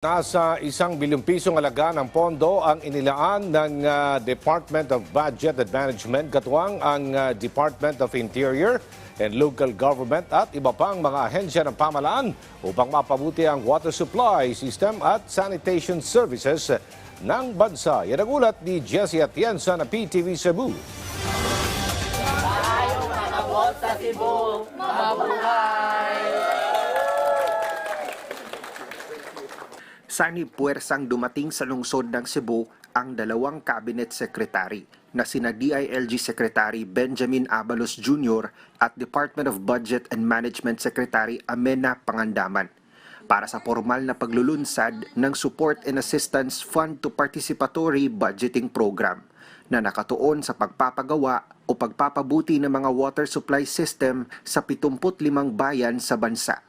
Nasa 1 bilyong pisong halaga ng pondo ang inilaan ng Department of Budget and Management, katuwang ang Department of Interior and Local Government at iba pang mga ahensya ng pamahalaan upang mapabuti ang water supply system at sanitation services ng bansa. Yan ang ulat ni Jessie Atienza ng PTV Cebu. Tayong mga bot sa Cebu, mabuhay! Sani-puwersang dumating sa lungsod ng Cebu ang dalawang cabinet secretary na sina DILG Secretary Benjamin Abalos Jr. at Department of Budget and Management Secretary Amena Pangandaman para sa formal na paglulunsad ng Support and Assistance Fund to Participatory Budgeting Program na nakatuon sa pagpapagawa o pagpapabuti ng mga water supply system sa 75 bayan sa bansa.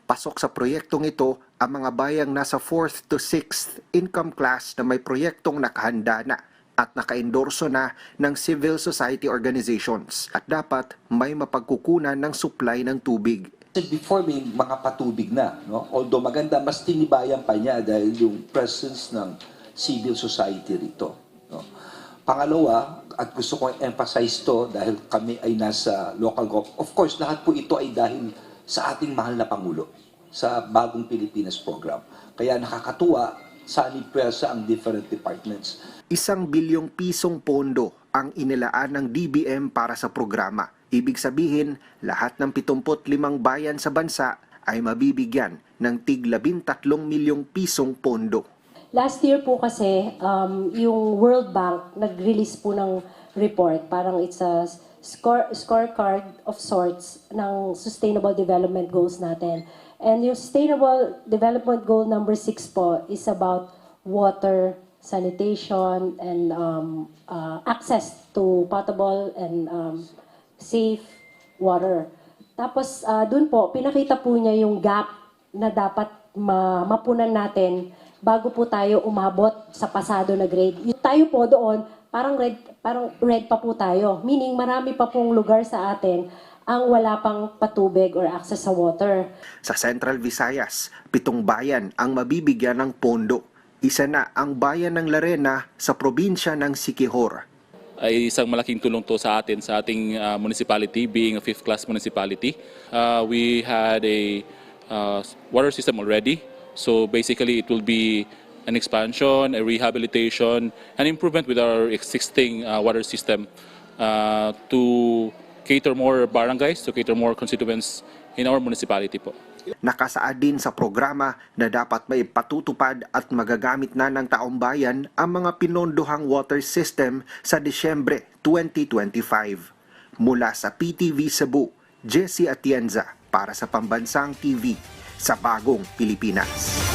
Pasok sa proyektong ito ang mga bayang nasa 4th to 6th income class na may proyektong nakahanda na at naka-endorso na ng civil society organizations at dapat may mapagkukunan ng supply ng tubig. Before may mga patubig na, no? Although maganda, mas tinibayan pa niya dahil yung presence ng civil society rito. No? Pangalawa, at gusto kong emphasize to dahil kami ay nasa local government. Of course, lahat po ito ay dahil sa ating mahal na Pangulo sa Bagong Pilipinas program. Kaya nakakatuwa, sani-puwersa ang different departments. 1 bilyong pisong pondo ang inilaan ng DBM para sa programa. Ibig sabihin, lahat ng 75 bayan sa bansa ay mabibigyan ng tig 13 milyong pisong pondo. Last year po kasi, yung World Bank nag-release po ng report. Parang it's a scorecard of sorts ng Sustainable Development Goals natin. And yung Sustainable Development Goal number 6 po is about water, sanitation, and access to potable and safe water. Tapos dun po, pinakita po niya yung gap na dapat mapunan natin bago po tayo umabot sa pasado na grade. Yung tayo po doon, parang red pa po tayo. Meaning marami pa pong lugar sa atin ang wala pang patubig or access sa water. Sa Central Visayas, 7 bayan ang mabibigyan ng pondo. Isa na ang bayan ng Larena sa probinsya ng Siquijor. Ay isang malaking tulong to sa atin, sa ating municipality, being a 5th class municipality. We had a water system already. So basically it will be an expansion, a rehabilitation, an improvement with our existing water system to cater more barangays, to cater more constituents in our municipality po. Nakasaad din sa programa na dapat may patutupad at magagamit na ng taong bayan ang mga pinondohang water system sa Disyembre 2025. Mula sa PTV Cebu, Jessie Atienza para sa Pambansang TV sa Bagong Pilipinas.